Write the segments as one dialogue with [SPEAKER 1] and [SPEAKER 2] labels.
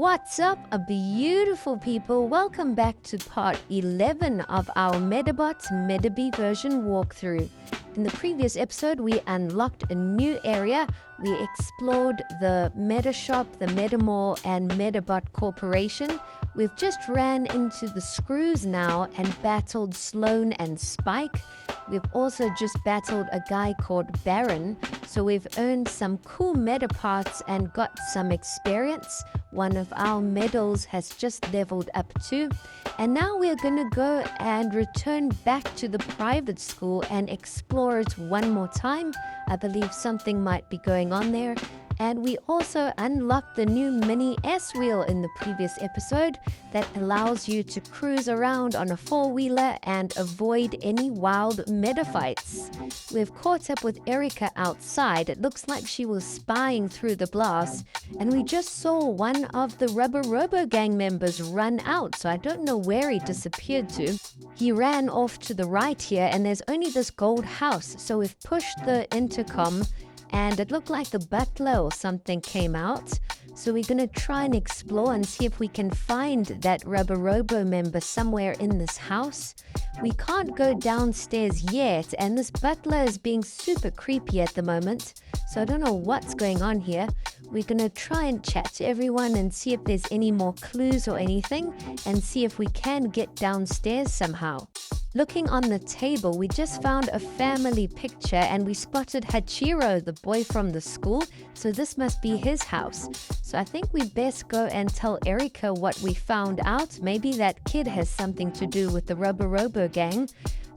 [SPEAKER 1] What's up, beautiful people? Welcome back to part 11 of our Medabots Metabee version walkthrough. In the previous episode, we unlocked a new area. We explored the Meta Shop, the Metamall, and Medabot Corporation. We've just ran into the Screws now and battled Sloan and Spike. We've also just battled a guy called Baron, so we've earned some cool meta parts and got some experience. One of our medals has just leveled up too. And now we're gonna go and return back to the private school and explore it one more time. I believe something might be going on there. And we also unlocked the new mini S-wheel in the previous episode that allows you to cruise around on a four-wheeler and avoid any wild meta fights. We've caught up with Erica outside. It looks like she was spying through the glass, and we just saw one of the Rubberobo gang members run out, so I don't know where he disappeared to. He ran off to the right here, and there's only this gold house, so we've pushed the intercom and it looked like the butler or something came out. So we're going to try and explore and see if we can find that Rubberobo member somewhere in this house. We can't go downstairs yet, and this butler is being super creepy at the moment. So I don't know what's going on here. We're going to try and chat to everyone and see if there's any more clues or anything, and see if we can get downstairs somehow. Looking on the table, we just found a family picture and we spotted Hachiro, the boy from the school, so this must be his house. So I think we best go and tell Erica what we found out. Maybe that kid has something to do with the Rubberobo gang.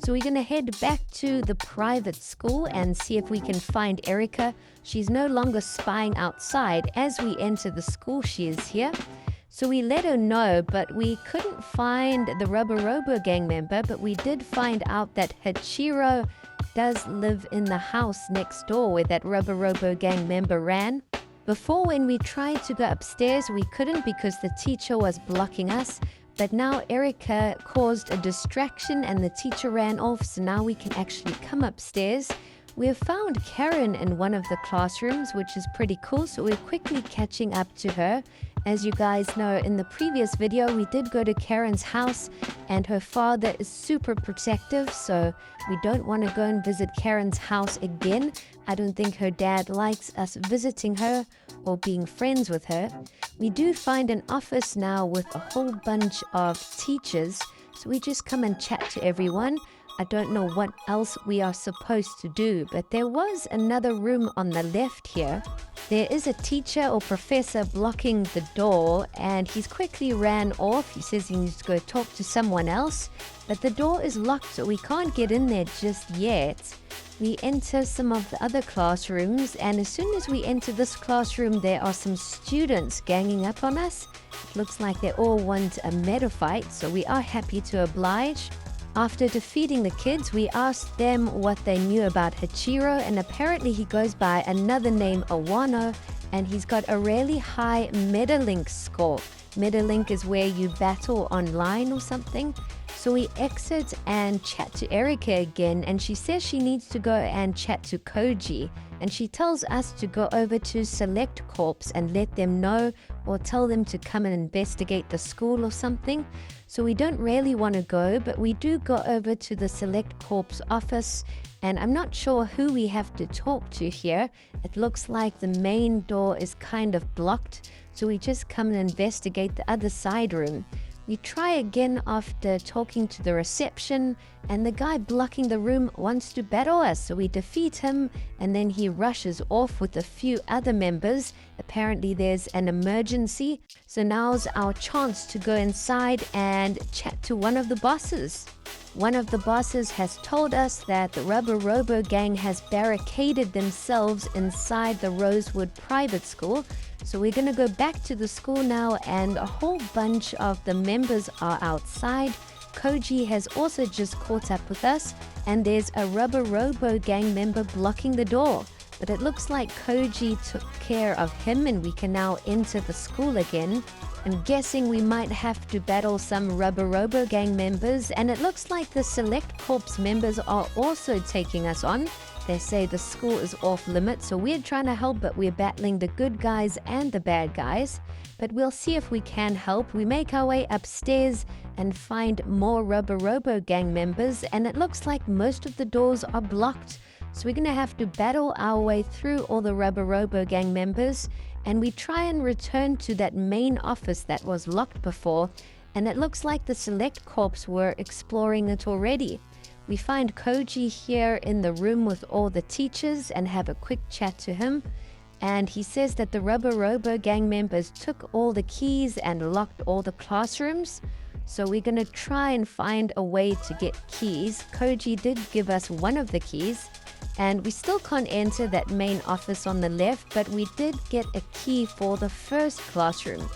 [SPEAKER 1] So we're going to head back to the private school and see if we can find Erica. She's no longer spying outside. As we enter the school, she is here. So we let her know, but we couldn't find the Rubberobo gang member, but we did find out that Hachiro does live in the house next door where that Rubberobo gang member ran. Before, when we tried to go upstairs, we couldn't because the teacher was blocking us. But now Erica caused a distraction and the teacher ran off, so now we can actually come upstairs. We have found Karen in one of the classrooms, which is pretty cool, so we're quickly catching up to her. As you guys know, in the previous video, we did go to Karen's house, and her father is super protective, so we don't want to go and visit Karen's house again. I don't think her dad likes us visiting her or being friends with her. We do find an office now with a whole bunch of teachers, so we just come and chat to everyone. I don't know what else we are supposed to do, but there was another room on the left here. There is a teacher or professor blocking the door, and he's quickly ran off. He says he needs to go talk to someone else, but the door is locked, so we can't get in there just yet. We enter some of the other classrooms, and as soon as we enter this classroom, there are some students ganging up on us. It looks like they all want a meta fight, so we are happy to oblige. After defeating the kids, we asked them what they knew about Hachiro, and apparently he goes by another name, Awano, and he's got a really high Medalink score. Medalink is where you battle online or something. So we exit and chat to Erica again, and she says she needs to go and chat to Koji, and she tells us to go over to Select Corps and let them know or tell them to come and investigate the school or something. So we don't really want to go, but we do go over to the Select Corps office, and I'm not sure who we have to talk to here. It looks like the main door is kind of blocked, so we just come and investigate the other side room. We try again after talking to the reception, and the guy blocking the room wants to battle us, so we defeat him, and then he rushes off with a few other members. Apparently there's an emergency, so now's our chance to go inside and chat to one of the bosses. One of the bosses has told us that the Rubberobo gang has barricaded themselves inside the Rosewood private school. So we're going to go back to the school now, and a whole bunch of the members are outside. Koji has also just caught up with us, and there's a Rubberobo gang member blocking the door. But it looks like Koji took care of him, and we can now enter the school again. I'm guessing we might have to battle some Rubberobo gang members, and it looks like the Select Corps members are also taking us on. They say the school is off limits, so we're trying to help, but we're battling the good guys and the bad guys. But we'll see if we can help. We make our way upstairs and find more Rubberobo gang members, and it looks like most of the doors are blocked. So we're going to have to battle our way through all the Rubberobo gang members, and we try and return to that main office that was locked before, and it looks like the Select Corps were exploring it already. We find Koji here in the room with all the teachers and have a quick chat to him. And he says that the Rubberobo gang members took all the keys and locked all the classrooms. So we're going to try and find a way to get keys. Koji did give us one of the keys. And we still can't enter that main office on the left, but we did get a key for the first classroom.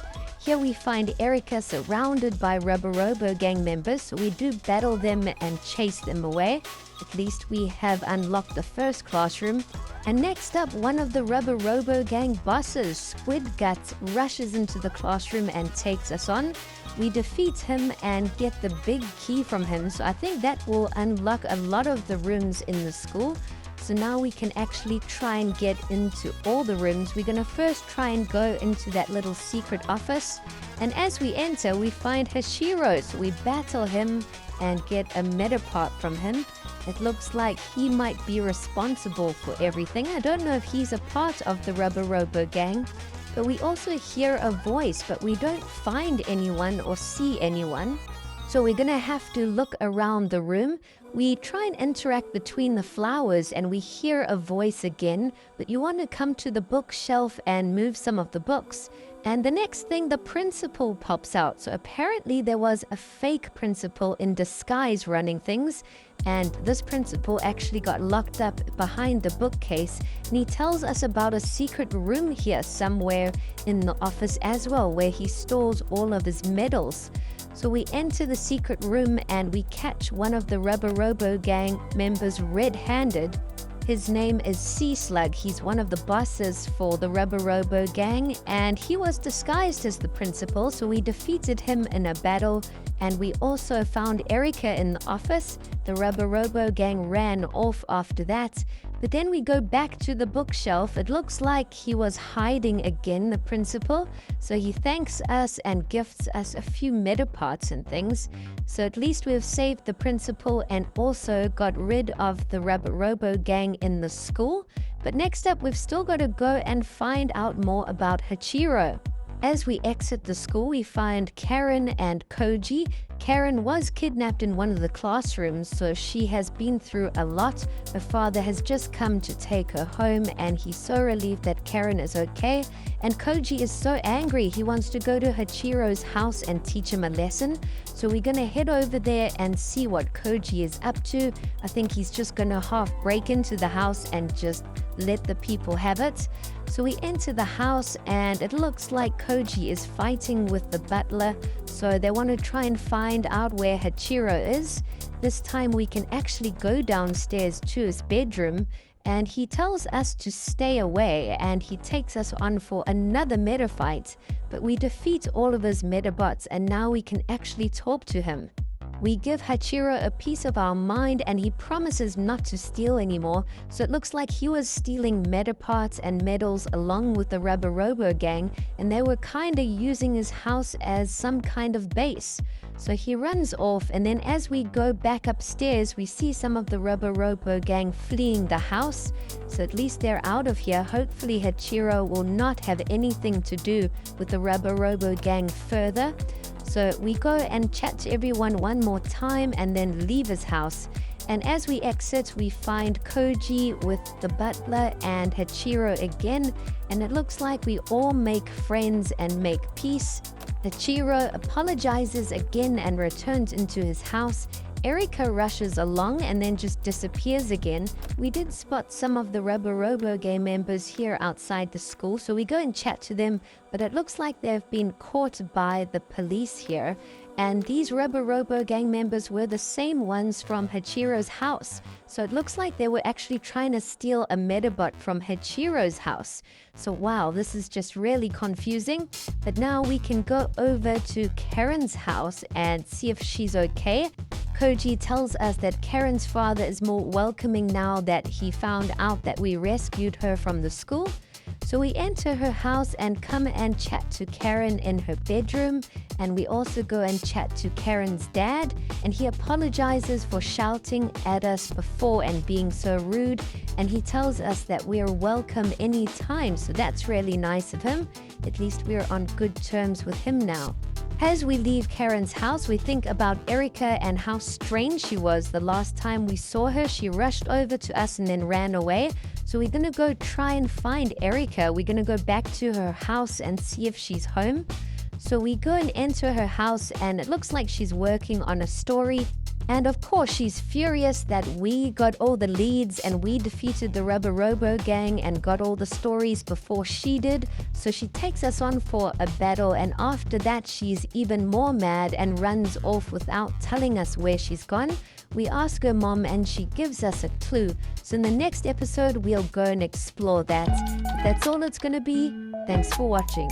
[SPEAKER 1] Here we find Erica surrounded by Rubberobo gang members, so we do battle them and chase them away. At least we have unlocked the first classroom. And next up, one of the Rubberobo gang bosses, Squid Guts, rushes into the classroom and takes us on. We defeat him and get the big key from him, so I think that will unlock a lot of the rooms in the school. So now we can actually try and get into all the rooms. We're going to first try and go into that little secret office. And as we enter, we find Hachiro. So we battle him and get a Medabot from him. It looks like he might be responsible for everything. I don't know if he's a part of the Rubberobo gang. But we also hear a voice, but we don't find anyone or see anyone. So we're going to have to look around the room. We try and interact between the flowers and we hear a voice again, but you want to come to the bookshelf and move some of the books. And the next thing, the principal pops out. So apparently there was a fake principal in disguise running things, and this principal actually got locked up behind the bookcase, and he tells us about a secret room here somewhere in the office as well, where he stores all of his medals. So we enter the secret room and we catch one of the Rubberobo gang members red-handed. His name is Sea Slug. He's one of the bosses for the Rubberobo gang, and he was disguised as the principal, so we defeated him in a battle. And we also found Erica in the office. The Rubberobo gang ran off after that. But then we go back to the bookshelf. It looks like he was hiding again, the principal. So he thanks us and gifts us a few Medabots and things. So at least we've saved the principal and also got rid of the Rubberobo gang in the school. But next up, we've still got to go and find out more about Hachiro. As we exit the school, we find Karen and Koji. Karen was kidnapped in one of the classrooms, so she has been through a lot. Her father has just come to take her home, and he's so relieved that Karen is okay. And Koji is so angry, he wants to go to Hachiro's house and teach him a lesson. So we're going to head over there and see what Koji is up to. I think he's just going to half break into the house and just let the people have it. So we enter the house and it looks like Koji is fighting with the butler. So they want to try and find out where Hachiro is. This time we can actually go downstairs to his bedroom, and he tells us to stay away, and he takes us on for another meta fight. But we defeat all of his Medabots, and now we can actually talk to him. We give Hachiro a piece of our mind and he promises not to steal anymore. So it looks like he was stealing Medabots and medals along with the Rubberobo gang, and they were kind of using his house as some kind of base. So he runs off, and then as we go back upstairs, we see some of the Rubberobo gang fleeing the house. So at least they're out of here. Hopefully Hachiro will not have anything to do with the Rubberobo gang further. So we go and chat to everyone one more time and then leave his house. And as we exit, we find Koji with the butler and Hachiro again. And it looks like we all make friends and make peace. Hachiro apologizes again and returns into his house. Erica rushes along and then just disappears again. We did spot some of the Rubberobo gang members here outside the school, so we go and chat to them, but it looks like they've been caught by the police here. And these Rubberobo gang members were the same ones from Hachiro's house. So it looks like they were actually trying to steal a Medabot from Hachiro's house. So wow, this is just really confusing. But now we can go over to Karen's house and see if she's okay. Koji tells us that Karen's father is more welcoming now that he found out that we rescued her from the school. So we enter her house and come and chat to Karen in her bedroom, and we also go and chat to Karen's dad, and he apologizes for shouting at us before and being so rude, and he tells us that we are welcome anytime, so that's really nice of him. At least we're on good terms with him now. As we leave Karen's house, we think about Erica and how strange she was. The last time we saw her, she rushed over to us and then ran away. So we're going to go try and find Erica. We're going to go back to her house and see if she's home. So we go and enter her house, and it looks like she's working on a story. And of course, she's furious that we got all the leads and we defeated the Rubberobo gang and got all the stories before she did. So she takes us on for a battle, and after that, she's even more mad and runs off without telling us where she's gone. We ask her mom and she gives us a clue. So in the next episode, we'll go and explore that. But that's all it's going to be. Thanks for watching.